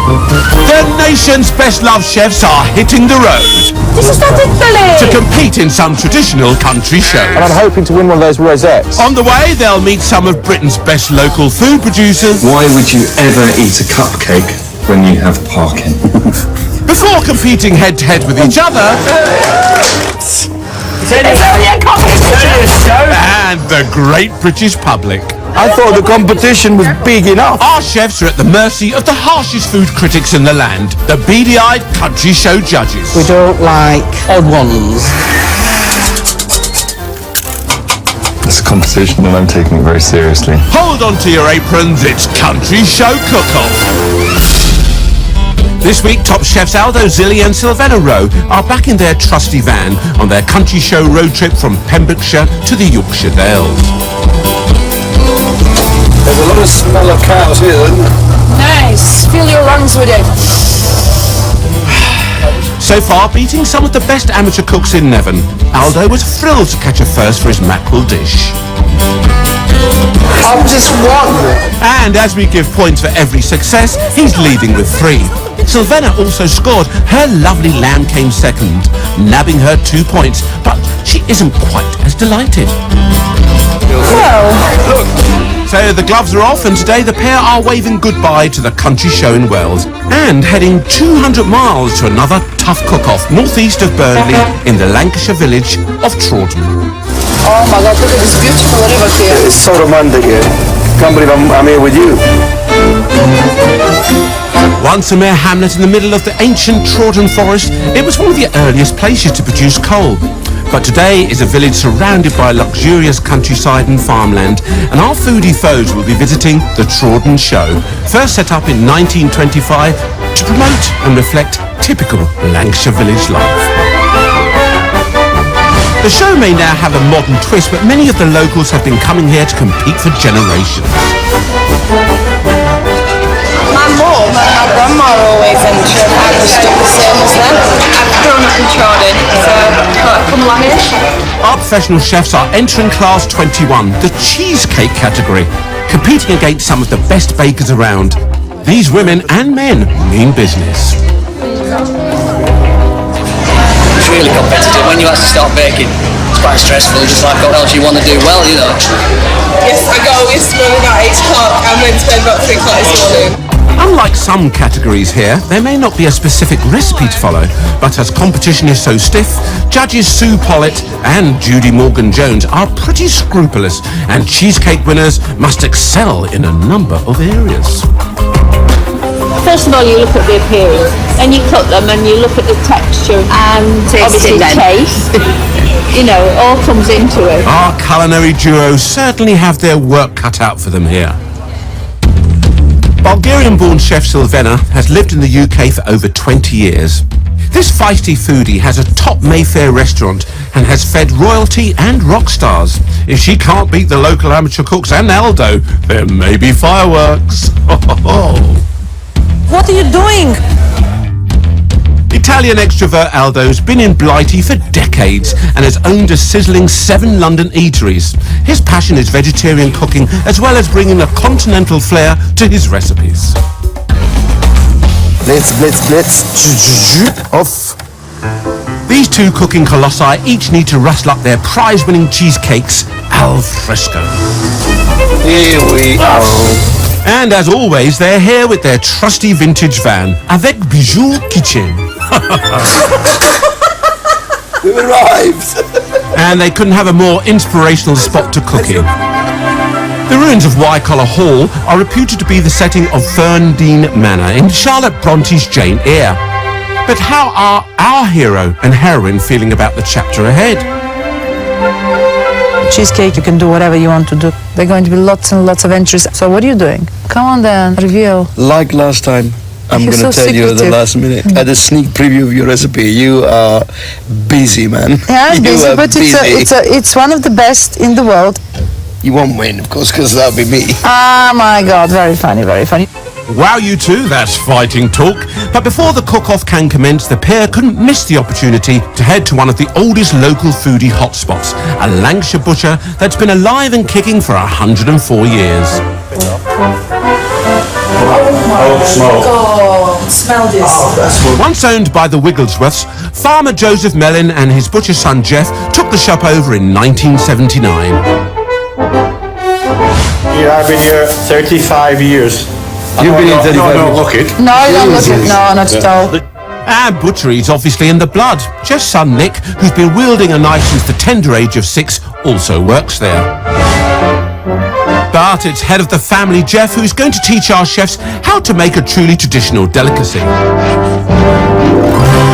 The nation's best-loved chefs are hitting the road This is ridiculous! to compete in some traditional country shows. And I'm hoping to win one of those rosettes. On the way, they'll meet some of Britain's best local food producers. Why would you ever eat a cupcake when you have parking? Before competing head-to-head with each other. And the great British public. I thought the competition was big enough. Our chefs are at the mercy of the harshest food critics in the land, the beady-eyed country show judges. We don't like odd ones. It's a competition and I'm taking it very seriously. Hold on to your aprons, it's Country Show Cook-Off. This week, top chefs Aldo, e17 and Silvena are back in their trusty van on their country show road trip from Pembrokeshire to the Yorkshire Dales. There's a lot of smell of cows here, isn't there? Nice. Fill your lungs with it. So far, beating some of the best amateur cooks in Nevern, Aldo was thrilled to catch a first for his mackerel dish. I'm just one. And as we give points for every success, he's leading with 3. Silvena also scored. Her lovely lamb came second, nabbing her 2 points, but she isn't quite as delighted. So the gloves are off, and today the pair are waving goodbye to the country show in Wales and heading 200 miles to another tough cook-off northeast of Burnley in the Lancashire village of Trawden. Oh my god, look at this beautiful river here. It's so romantic here. Can't believe I'm here with you. Once a mere hamlet in the middle of the ancient Trawden forest, it was one of the earliest places to produce coal. But today is a village surrounded by luxurious countryside and farmland, and our foodie foes will be visiting the Trawden Show, first set up in 1925 to promote and reflect typical Lancashire village life. The show may now have a modern twist, but many of the locals have been coming here to compete for generations. My mum and my grandma are always into it. I'm just the same as them. I've grown up in Trawden, so I've come along here. Our professional chefs are entering Class 21, the cheesecake category, competing against some of the best bakers around. These women and men mean business. It's really competitive when you actually start baking. It's quite stressful, just like what else you want to do well, you know. Yes, I got up this morning at 8 o'clock and went to bed about 3 o'clock this morning. Unlike some categories here, there may not be a specific recipe to follow, but as competition is so stiff, judges Sue Pollitt and Judy Morgan-Jones are pretty scrupulous, and cheesecake winners must excel in a number of areas. First of all, you look at the appearance, then you cook them and you look at the texture and obviously taste. You know, it all comes into it. Our culinary duos certainly have their work cut out for them here. Bulgarian-born chef Silvena has lived in the UK for over 20 years. This feisty foodie has a top Mayfair restaurant and has fed royalty and rock stars. If she can't beat the local amateur cooks and Aldo, there may be fireworks. What are you doing? Italian extrovert Aldo's been in Blighty for decades and has owned a sizzling 7 London eateries. His passion is vegetarian cooking, as well as bringing a continental flair to his recipes. Blitz, blitz, blitz. Off. These two cooking colossi each need to rustle up their prize-winning cheesecakes al fresco. Here we go. And as always, they're here with their trusty vintage van, avec bijou kitchen. We've arrived. And they couldn't have a more inspirational spot to cook in. The ruins of Wycoller Hall are reputed to be the setting of Ferndean Manor in Charlotte Bronte's Jane Eyre. But how are our hero and heroine feeling about the chapter ahead? Cheesecake, you can do whatever you want to do. There are going to be lots and lots of entries. So what are you doing? Come on then, reveal. Like last time, I'm You're going to so tell you at the secretive. last minute. At a sneak preview of your recipe, you are busy, man. Yeah, You busy, are but it's one of the best in the world. You won't win, of course, because that'll be me. Oh my God, very funny, very funny. Wow, you two, that's fighting talk. But before the cook-off can commence, the pair couldn't miss the opportunity to head to one of the oldest local foodie hotspots, a Lancashire butcher that's been alive and kicking for 104 years. Old smoke. Smell this. Once owned by the Wigglesworths, farmer Joseph Mellin and his butcher son Jeff took the shop over in 1979. Yeah, I've been here 35 years. You've been in 35 No, years. look it. No, you don't look it. No, not at all. And butchery's obviously in the blood. Jeff's son Nick, who's been wielding a knife since the tender age of 6, also works there. But it's head of the family, Jeff, who's going to teach our chefs how to make a truly traditional delicacy.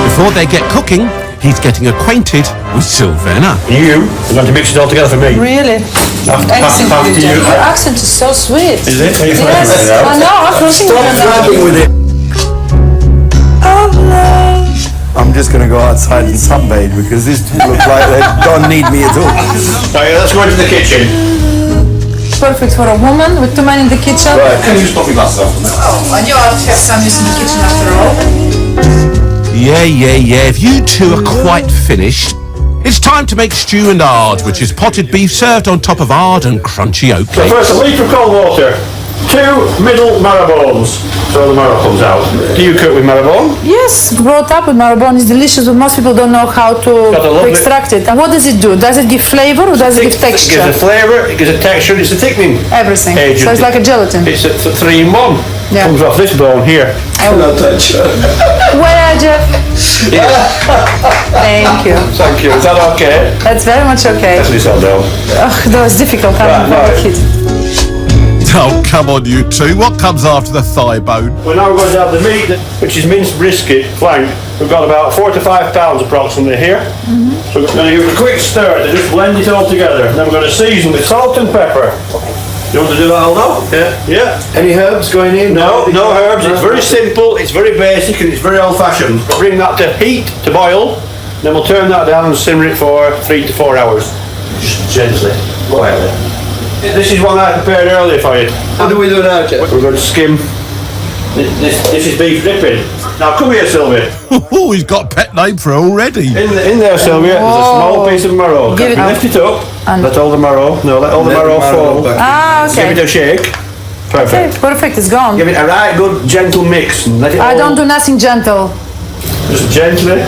Before they get cooking, he's getting acquainted with Silvena. You are going to mix it all together for me. Really? Anything Back you to do. you. Your accent is so sweet. Is it? Are you Yes, finding it out? I know. I'm losing it now. with it. I'm just going to go outside and sunbathe because this looks like they don't need me at all. Right, let's go into the kitchen. Perfect for a woman with 2 men in the kitchen. Right, can you just put my glasses off? Oh, and you are to have some use in the kitchen after all. Yeah. If you two are quite finished, it's time to make stew and ard, which is potted beef served on top of ard and crunchy oat So cake. first, a litre of cold water. 2 middle marrow bones, so the marrow comes out. Do you cook with marrow bone? Yes, brought up with marrow is delicious, but most people don't know how Got a to lovely- extract it. And what does it do? Does it give flavor or does it give It texture? gives a flavour, it gives a texture, it's a thickening Everything. agent. So it's like a gelatin. It's a 3-in-1. Yeah. Comes off this bone here. Where, Jeff? Thank you. Thank you. Is that okay? That's very much okay. That's what down. Ugh, that was difficult having Right, a right. kid. Oh, come on, you two. What comes after the thigh bone? We're now going to have the meat, which is minced brisket flank. We've got about 4 to 5 pounds approximately here. So we're going to give it a quick stir to just blend it all together. Then we're going to season with salt and pepper. You want to do that, Aldo? Yeah. Any herbs going in? No herbs. It's very simple, it's very basic, and it's very old-fashioned. Bring that to heat, to boil, then we'll turn that down and simmer it for 3 to 4 hours. Just gently, quietly. This is one I prepared earlier for you. What do we do now, Jeff? We're going to skim. This is beef dripping. Now come here, Sylvia. Oh, he's got a pet name for her already. In there, Sylvia, there's a small piece of marrow. Give it Lift it up. And- Let all the marrow. No, let all the marrow fall. Ah, Give it okay. a shake. Perfect. Okay, perfect, it's gone. Give it a right good gentle mix. And let it I all don't do nothing gentle. just gently.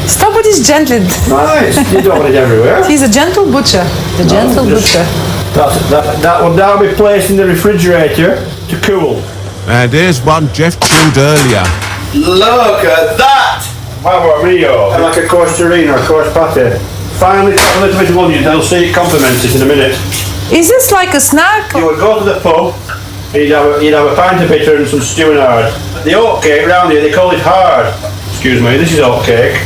Stop with this gently. Nice. You don't want it everywhere. He's a gentle butcher. The gentle butcher. That will now be placed in the refrigerator to cool. And here's one Jeff chilled earlier. Look at that! Mamma mio. Like a course terrine or a course pate. Finally got a little bit of onion. They'll see it complements it in a minute. Is this like a snack? You would go to the pub, you'd have a pint of bitter and some stew and hard. The oat cake round here, they call it hard. Excuse me, this is oat cake.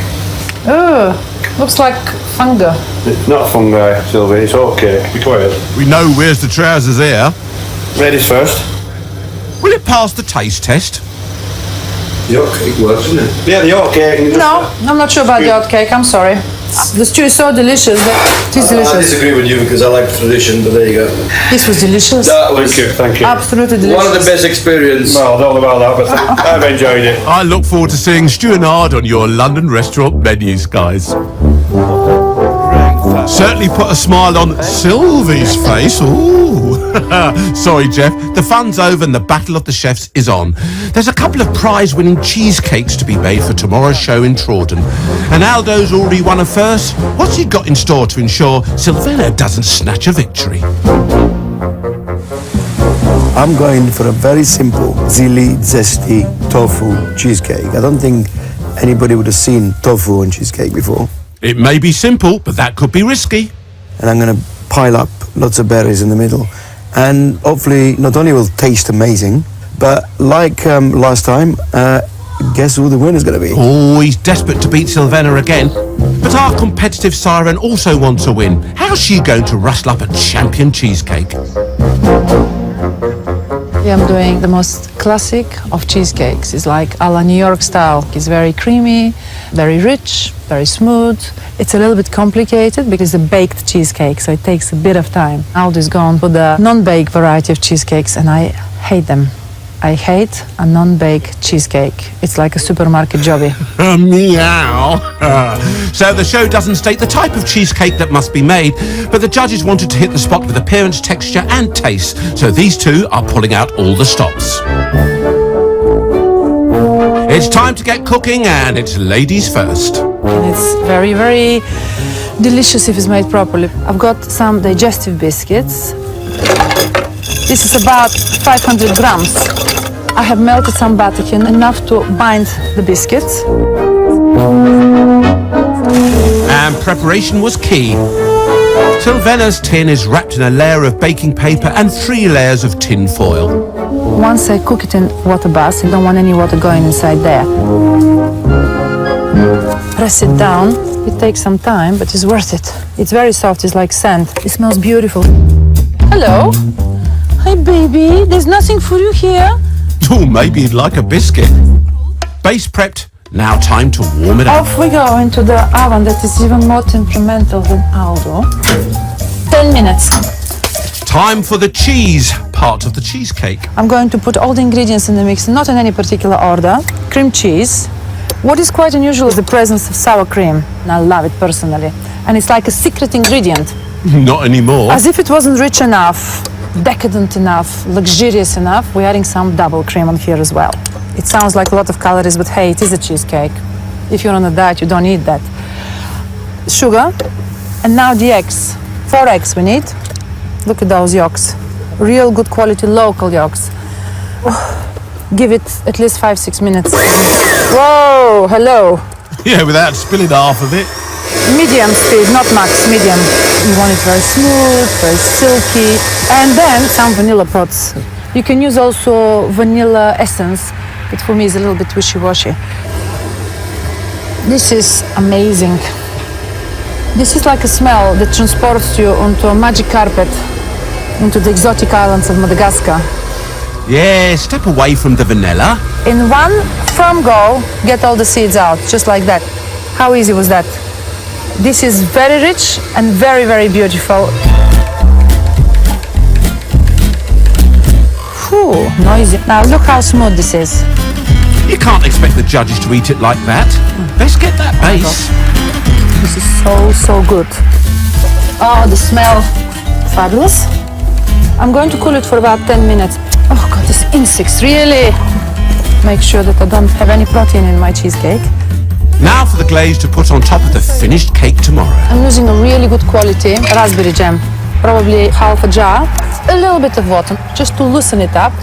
Oh, looks like fungi. It's not fungi, Sylvie, it's oat cake. Be quiet. We know where's the trousers here. Ladies first. Will it pass the taste test? The oat cake works, isn't it? Yeah, the oat cake. and No, I'm not sure about the oat cake, I'm sorry. The stew is so delicious, but it is I delicious. disagree with you because I like tradition, but there you go. This was delicious. That was Thank you. Absolutely delicious. one of the best experiences. Well, I don't know about that, but I've enjoyed it. I look forward to seeing stew and hard on your London restaurant menus, guys. Certainly put a smile on Sylvie's face. Ooh. Sorry, Jeff. The fun's over and the battle of the chefs is on. There's a couple of prize-winning cheesecakes to be made for tomorrow's show in Trawden. And Aldo's already won a first. What's he got in store to ensure Silvena doesn't snatch a victory? I'm going for a very simple, zili, zesty tofu cheesecake. I don't think anybody would have seen tofu on cheesecake before. It may be simple, but that could be risky. And I'm going to pile up lots of berries in the middle. And hopefully not only will taste amazing, but like last time, guess who the winner's going to be? Oh, he's desperate to beat Silvena again. But our competitive siren also wants a win. How's she going to rustle up a champion cheesecake? I'm doing the most classic of cheesecakes. It's like a la New York style. It's very creamy, very rich, very smooth. It's a little bit complicated because it's a baked cheesecake, so it takes a bit of time. Aldo is gone for the non-baked variety of cheesecakes, and I hate them. I hate a non-baked cheesecake. It's like a supermarket jobby. Meow. So the show doesn't state the type of cheesecake that must be made, but the judges wanted to hit the spot with appearance, texture and taste, so these two are pulling out all the stops. It's time to get cooking, and it's ladies first. And it's very, very delicious if it's made properly. I've got some digestive biscuits. This is about 500 grams. I have melted some butter here, enough to bind the biscuits. And preparation was key. Silvena's tin is wrapped in a layer of baking paper and 3 layers of tin foil. Once I cook it in water bath, I don't want any water going inside there. Press it down. It takes some time, but it's worth it. It's very soft, it's like sand. It smells beautiful. Hello. Hi, baby. There's nothing for you here. Oh, maybe you'd like a biscuit. Base prepped. Now time to warm it up. Off we go into the oven that is even more temperamental than Aldo. 10 minutes. Time for the cheese part of the cheesecake. I'm going to put all the ingredients in the mix, not in any particular order. Cream cheese. What is quite unusual is the presence of sour cream. And I love it personally. And it's like a secret ingredient. Not anymore. As if it wasn't rich enough, decadent enough, luxurious enough, we're adding some double cream on here as well. It sounds like a lot of calories, but hey, it is a cheesecake. If you're on a diet, you don't need that. Sugar, and now the eggs. 4 eggs we need. Look at those yolks. Real good quality local yolks. Give it at least 5-6 minutes. Whoa, hello. Yeah, without spilling half of it. Medium speed, not max, medium. You want it very smooth, very silky. And then some vanilla pods. You can use also vanilla essence, but for me it's a little bit wishy-washy. This is amazing. This is like a smell that transports you onto a magic carpet, into the exotic islands of Madagascar. Yeah, step away from the vanilla. In one firm go, get all the seeds out, just like that. How easy was that? This is very rich and very, very beautiful. Whew, noisy. Now look how smooth this is. You can't expect the judges to eat it like that. Let's get that base. This is so, so good. Oh, the smell, fabulous. I'm going to cool it for about 10 minutes. Oh God, these insects, really. Make sure that I don't have any protein in my cheesecake. Now for the glaze to put on top of the finished cake tomorrow. I'm using a really good quality raspberry jam, probably half a jar, a little bit of water, just to loosen it up.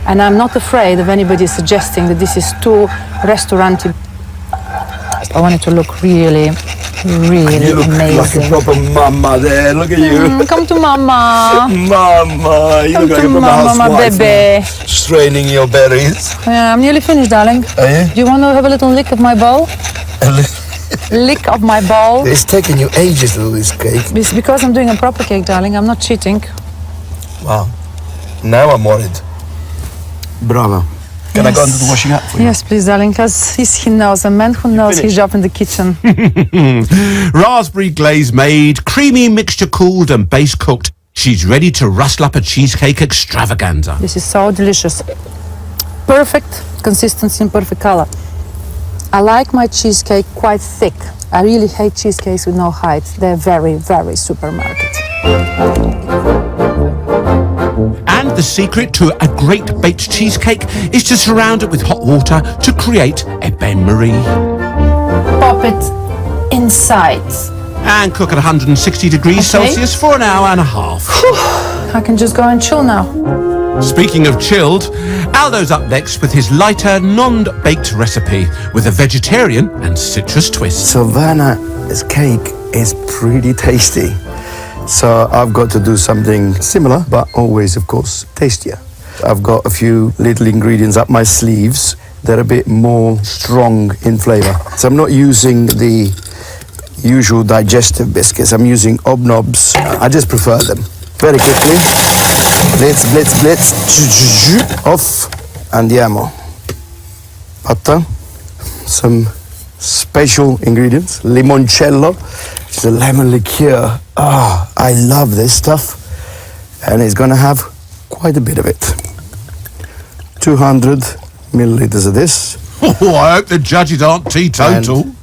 And I'm not afraid of anybody suggesting that this is too restauranty. I want it to look really, really You look amazing. like a proper mama there. Look at you. Come to mama. Mama. You Come look like to a proper mama, my housewife. baby. Straining your berries. Yeah, I'm nearly finished, darling. Are you? Do you want to have a little lick of my bowl? Lick of my bowl. It's taking you ages to do this cake. It's because I'm doing a proper cake, darling. I'm not cheating. Wow. Now I'm worried. Bravo. Can I go into the washing up for you? Yes, please, darling, because he knows, a man who knows his job in the kitchen. Raspberry glaze made, creamy mixture cooled and base cooked. She's ready to rustle up a cheesecake extravaganza. This is so delicious. Perfect consistency and perfect color. I like my cheesecake quite thick. I really hate cheesecakes with no height. They're very, very supermarket. And the secret to a great baked cheesecake is to surround it with hot water to create a bain-marie. Pop it inside. And cook at 160 degrees Celsius for an hour and a half. I can just go and chill now. Speaking of chilled, Aldo's up next with his lighter, non-baked recipe with a vegetarian and citrus twist. Silvena's cake is pretty tasty. So I've got to do something similar, but always, of course, tastier. I've got a few little ingredients up my sleeves that are a bit more strong in flavor. So I'm not using the usual digestive biscuits. I'm using Obnobs. I just prefer them. Very quickly. Blitz, blitz, blitz. Off. Andiamo. Butter. Some special ingredients. Limoncello. It's a lemon liqueur. Ah, I love this stuff. And it's going to have quite a bit of it. 200 milliliters of this. Oh, I hope the judges aren't teetotal. And